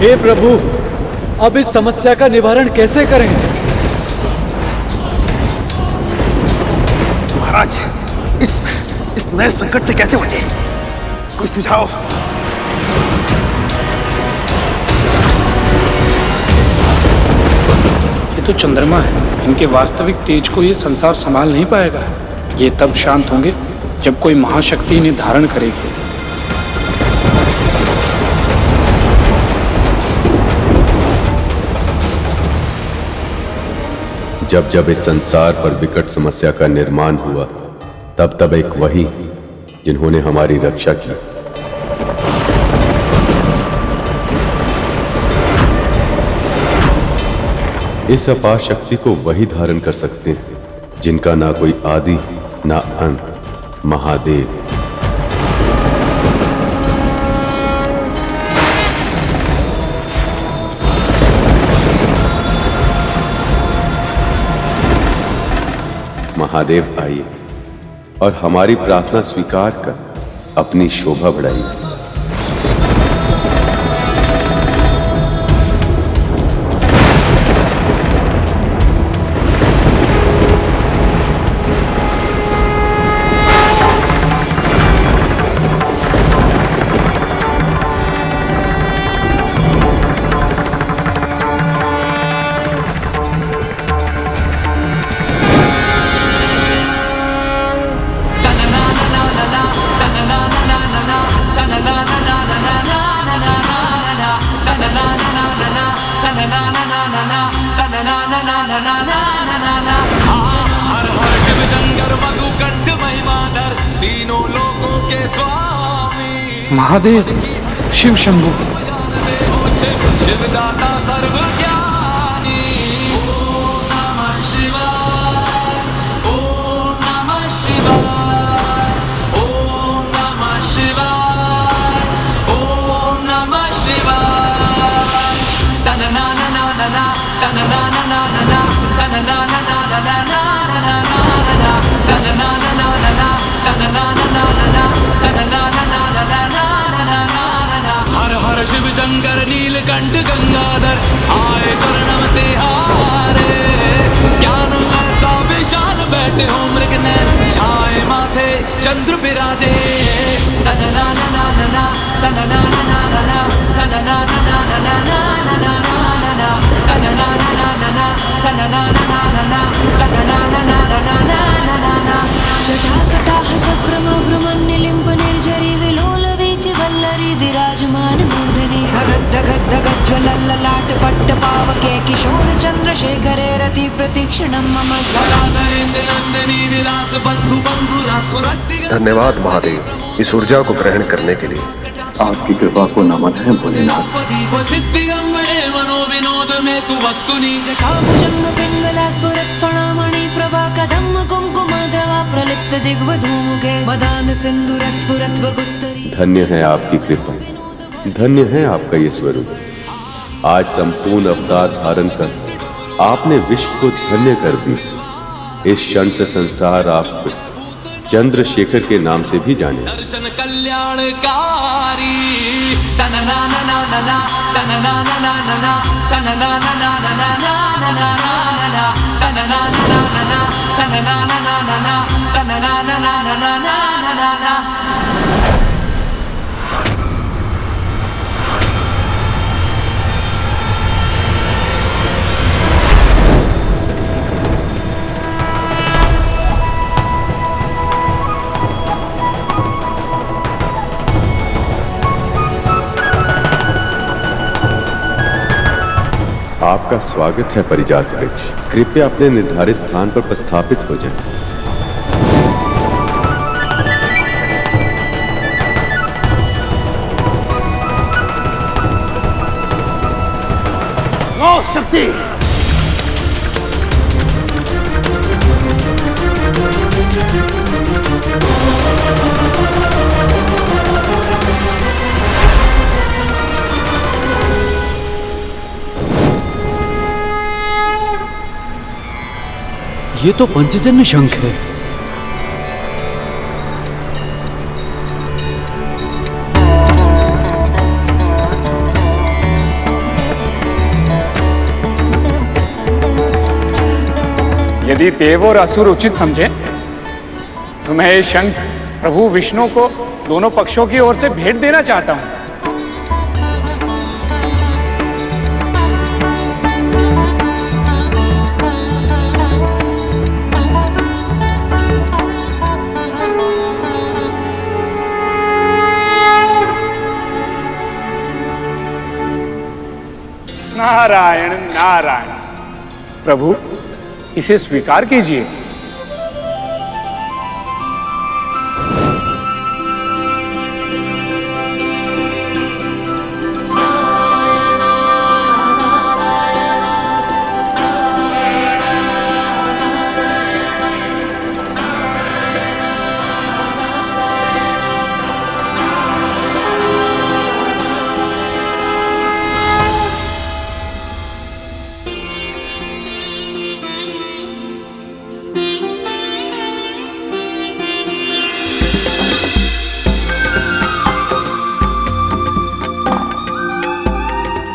हे प्रभु, अब इस समस्या का निवारण कैसे करें? महाराज, इस नए संकट से कैसे बचे? कोई सुझाव? ये तो चंद्रमा है। इनके वास्तविक तेज को ये संसार संभाल नहीं पाएगा। ये तब शांत होंगे जब कोई महाशक्ति इन्हें धारण करेगी। जब जब इस संसार पर विकट समस्या का निर्माण हुआ, तब तब एक वही जिन्होंने हमारी रक्षा की। इस अपार शक्ति को वही धारण कर सकते हैं जिनका ना कोई आदि ना अंत, महादेव। महादेव आइए और हमारी प्रार्थना स्वीकार कर अपनी शोभा बढ़ाइए। हर हर शिव शंकर मधु कंठ महिमाधर, तीनों लोकों के स्वामी महादेव, शिव शंभु। शिव शिवदाता सर्वज्ञानी। ओम नमः शिवाय, ओम नमः शिवाय, ओम नमः शिवाय, ओम नमः शिवाय। तन ना ना ना ना ना, तन ना ना ना ना ना, तन ना ना ना ना ना ना ना ना ना, तन ना ना ना ना ना, तन ना ना ना ना ना, तन ना ना ना ना ना ना ना ना। हर हर शिव शंकर नीलकंठ गंगाधर, आए शरणम तिहारे। ज्ञान ऐसा विशाल बैठे हो मृग नैन, छाए माथे चंद्र विराजे। तन ना ना ना ना ना, तन ना ना ना ना ना, तन ना ना ना ना ना ना ना ना, तन ना ना ना ना ना, तन ना ना ना ना ना, तन ना ना ना ना ना ना ना। जटाकटाह सभ्रम भ्रमन्निलिम्ब निर्झरी विलोल वीच वल्लरी विराजमान मूर्धनि। धगत धगत धगत ज्वलल्ललाट पट्ट पावके किशोर चंद्रशेखरे रति प्रतीक्षणं मम। धराधरेन्द्र नंदिनी विलास बंधु बंधुरास्वरति। धन्यवाद महादेव, इस ऊर्जा को ग्रहण करने के लिए। आपकी कृपा को नमन है भोलेनाथ। मनोविनोद में तु वस्तुनि। जटाभुजंग पिंगला स्फुरत् फणामणि प्रभा कदम्ब कुंकुमधवा प्रलिप्त दिग्वधूमुखे मदान सिंदूर स्फुरत् वगुत्तरी। धन्य है आपकी कृपा, धन्य है आपका ये स्वरूप। आज संपूर्ण अवतार धारण कर आपने विश्व को धन्य कर दी। इस क्षण से संसार आपको चंद्रशेखर के नाम से भी जाने। दर्शन कल्याणकारी। तन ना ना ना ना ना, तन ना ना ना ना ना, तन ना ना ना ना ना ना ना ना, तन ना ना ना ना ना, तन ना ना ना ना ना, तन ना ना ना ना ना ना ना। आपका स्वागत है परिजात वृक्ष। कृपया अपने निर्धारित स्थान पर प्रस्थापित हो जाएं। शक्ति। ये तो पंचजन्य शंख है। यदि देव और असुर उचित समझे तो मैं ये शंख प्रभु विष्णु को दोनों पक्षों की ओर से भेंट देना चाहता हूं। नारायण नारायण। प्रभु इसे स्वीकार कीजिए।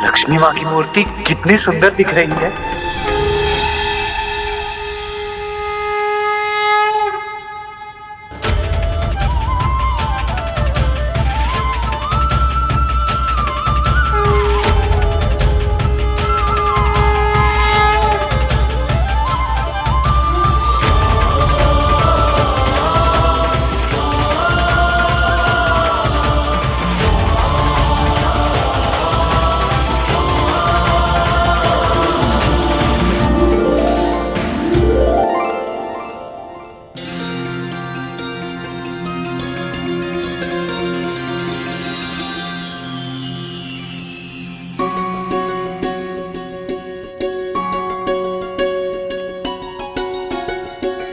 लक्ष्मी माँ की मूर्ति कितनी सुंदर दिख रही है।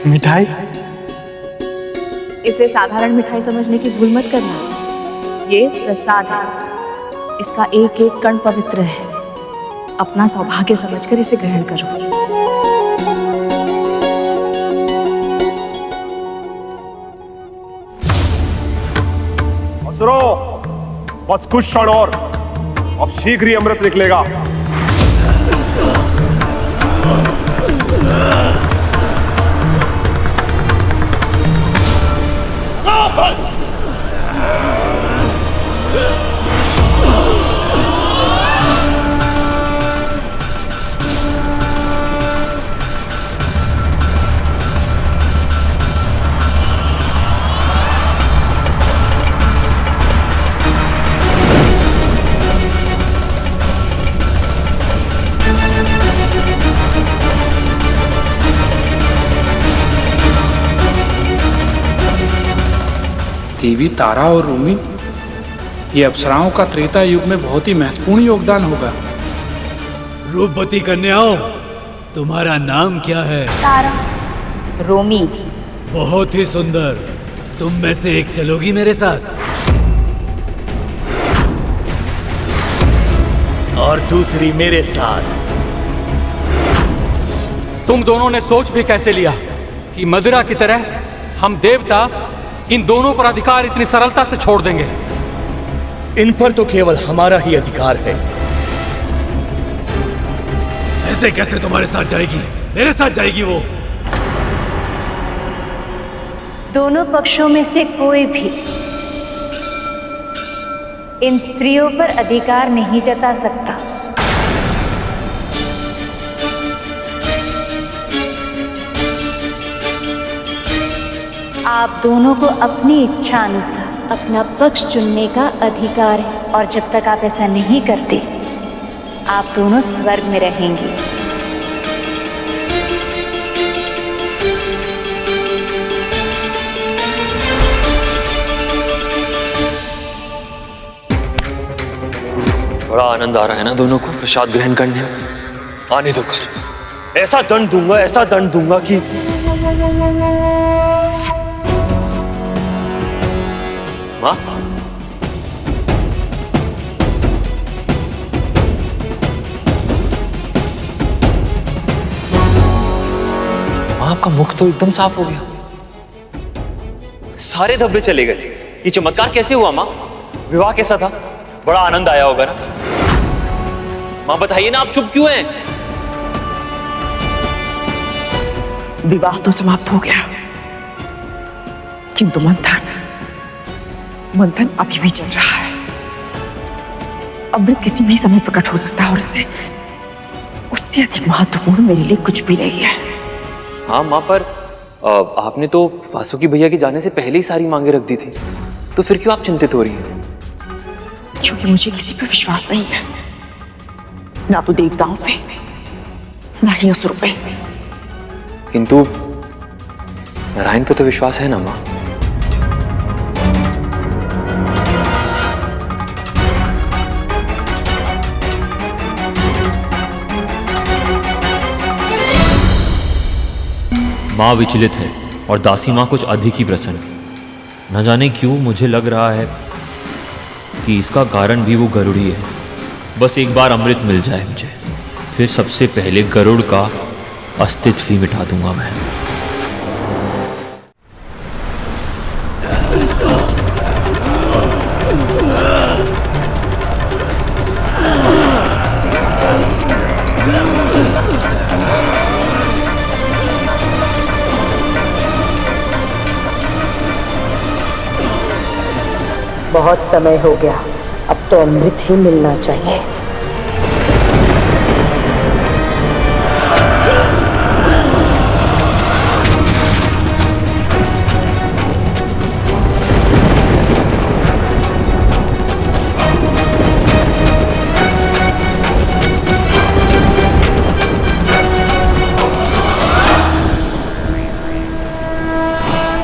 मिठाई? इसे साधारण मिठाई समझने की भूल मत करना। ये प्रसाद है। इसका एक एक कण पवित्र है। अपना सौभाग्य समझकर इसे ग्रहण करो। असुरो, बस कुछ क्षण और, अब शीघ्र ही अमृत निकलेगा। देवी तारा और रूमी, ये अप्सराओं का त्रेता युग में बहुत ही महत्वपूर्ण योगदान होगा। रूपवती कन्याओं, तुम्हारा नाम क्या है? तारा, रोमी। बहुत ही सुंदर। तुम में से एक चलोगी मेरे साथ और दूसरी मेरे साथ। तुम दोनों ने सोच भी कैसे लिया कि मदिरा की तरह हम देवता इन दोनों पर अधिकार इतनी सरलता से छोड़ देंगे? इन पर तो केवल हमारा ही अधिकार है। ऐसे कैसे तुम्हारे साथ जाएगी? मेरे साथ जाएगी वो। दोनों पक्षों में से कोई भी इन स्त्रियों पर अधिकार नहीं जता सकता। आप दोनों को अपनी इच्छा अनुसार अपना पक्ष चुनने का अधिकार है, और जब तक आप ऐसा नहीं करते आप दोनों स्वर्ग में रहेंगे। बड़ा आनंद आ रहा है ना दोनों को प्रसाद ग्रहण करने में। आने दो कर, ऐसा दंड दूंगा कि माँ, आपका मुख तो एकदम साफ हो गया, सारे धब्बे चले गए। ये चमत्कार कैसे हुआ माँ? विवाह कैसा था? बड़ा आनंद आया होगा ना? माँ बताइए ना, आप चुप क्यों हैं? विवाह तो समाप्त हो गया, किंतु मंथन अभी भी चल रहा है। अमृत किसी भी समय प्रकट हो सकता है और उससे अधिक महत्वपूर्ण मेरे लिए कुछ भी नहीं है। हाँ माँ, पर आपने तो वासुकी भैया के जाने से पहले ही सारी मांगे रख दी थी, तो फिर क्यों आप चिंतित हो रही हैं? क्योंकि मुझे किसी पे विश्वास नहीं है, ना तो देवताओं पे, ना ही असुर पे। किंतु नारायण पे तो विश्वास है ना माँ? माँ विचलित है और दासी माँ कुछ अधिक ही प्रसन्न। न जाने क्यों मुझे लग रहा है कि इसका कारण भी वो गरुड़ी है। बस एक बार अमृत मिल जाए मुझे, फिर सबसे पहले गरुड़ का अस्तित्व ही मिटा दूंगा मैं। बहुत समय हो गया, अब तो अमृत ही मिलना चाहिए।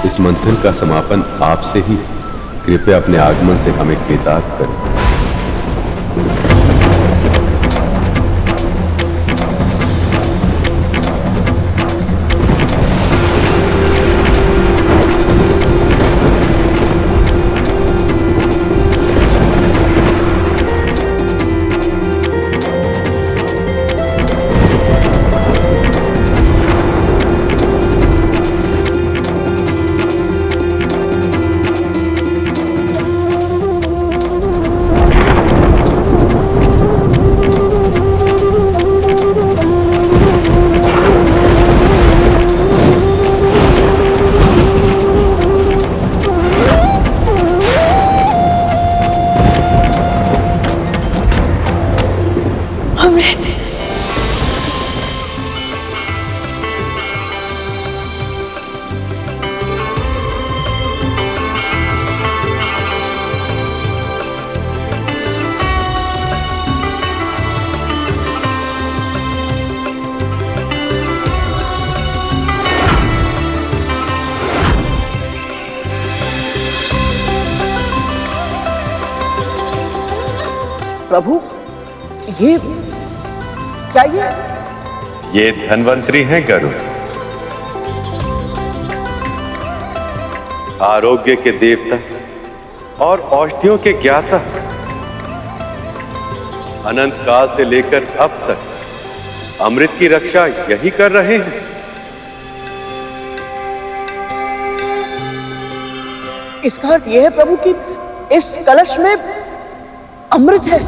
इस मंथन का समापन आपसे ही, कृपया अपने आगमन से हमें कृतार्थ करें। प्रभु, ये क्या ये धन्वंतरी हैं गरुड़, आरोग्य के देवता और औषधियों के ज्ञाता। अनंत काल से लेकर अब तक अमृत की रक्षा यही कर रहे हैं। इसका अर्थ यह है प्रभु कि इस कलश में अमृत है।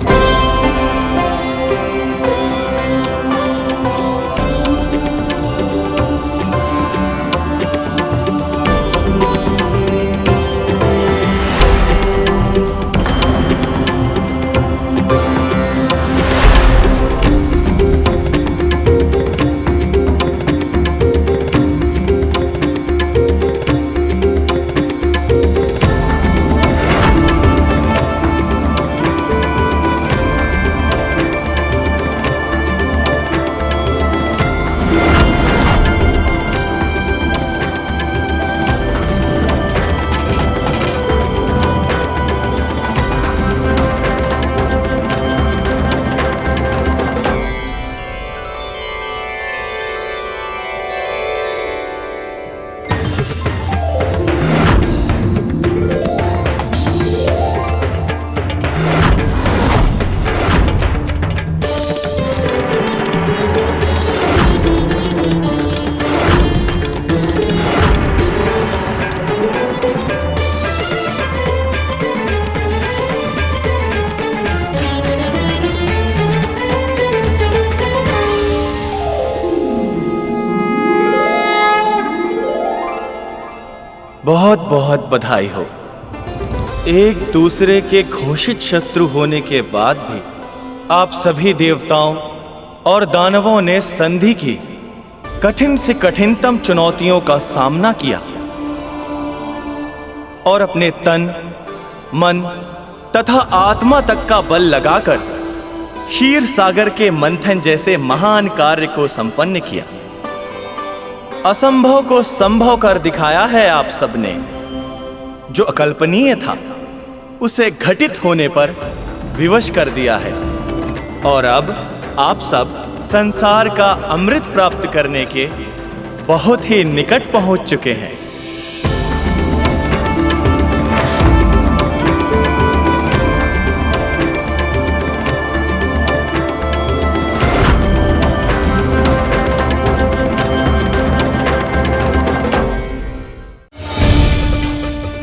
बहुत बहुत बधाई हो। एक दूसरे के घोषित शत्रु होने के बाद भी आप सभी देवताओं और दानवों ने संधि की कठिन से कठिनतम चुनौतियों का सामना किया और अपने तन, मन तथा आत्मा तक का बल लगाकर क्षीर सागर के मंथन जैसे महान कार्य को संपन्न किया। असंभव को संभव कर दिखाया है आप सबने। जो अकल्पनीय था उसे घटित होने पर विवश कर दिया है और अब आप सब संसार का अमृत प्राप्त करने के बहुत ही निकट पहुंच चुके हैं।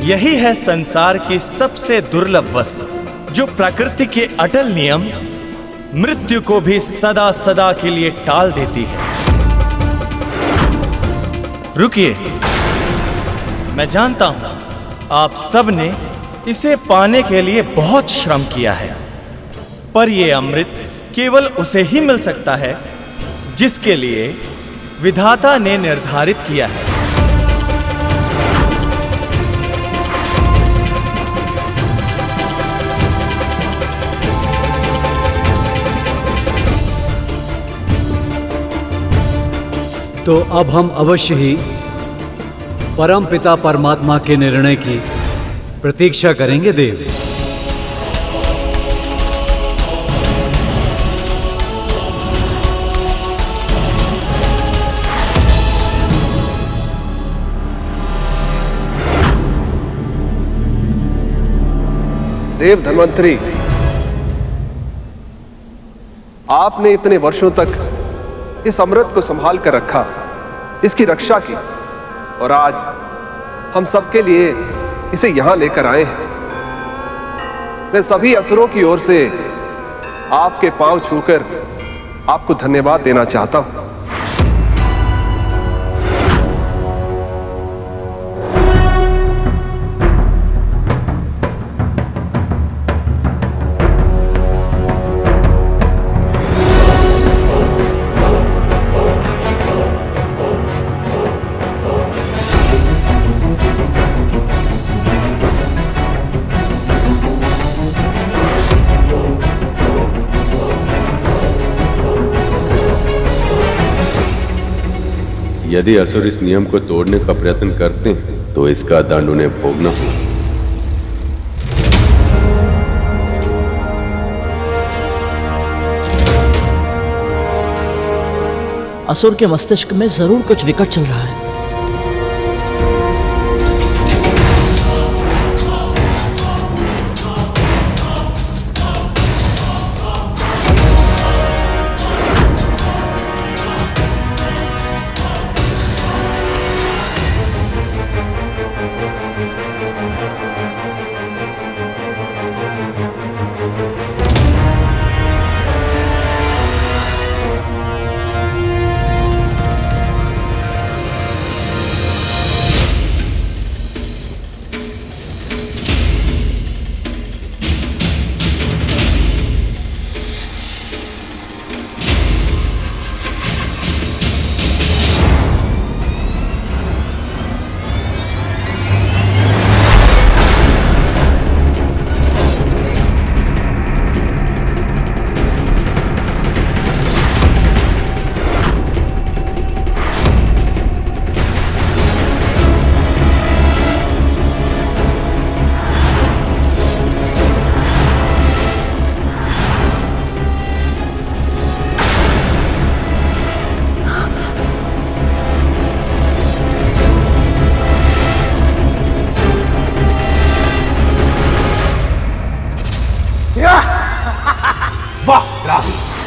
यही है संसार की सबसे दुर्लभ वस्तु, जो प्रकृति के अटल नियम मृत्यु को भी सदा सदा के लिए टाल देती है। रुकिए, मैं जानता हूं आप सब ने इसे पाने के लिए बहुत श्रम किया है, पर यह अमृत केवल उसे ही मिल सकता है जिसके लिए विधाता ने निर्धारित किया है। तो अब हम अवश्य ही परम पिता परमात्मा के निर्णय की प्रतीक्षा करेंगे देव। देव धन्वंतरी, आपने इतने वर्षों तक इस अमृत को संभाल कर रखा, इसकी रक्षा की, और आज हम सबके लिए इसे यहां लेकर आए हैं। मैं सभी असुरों की ओर से आपके पांव छूकर आपको धन्यवाद देना चाहता हूं। यदि असुर इस नियम को तोड़ने का प्रयत्न करते हैं तो इसका दंड उन्हें भोगना होगा। असुर के मस्तिष्क में जरूर कुछ विकट चल रहा है।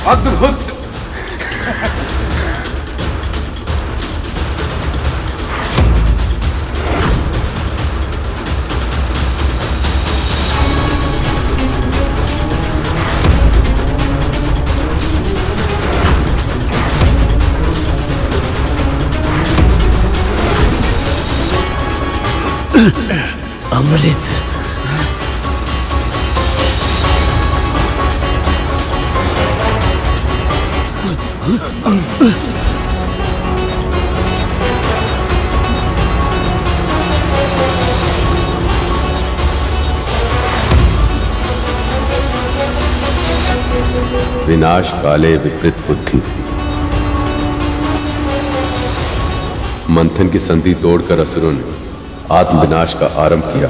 अद्भुत। अमृत। विनाश काले विपरीत बुद्धि। मंथन की संधि तोड़कर असुरों ने आत्मविनाश का आरंभ किया।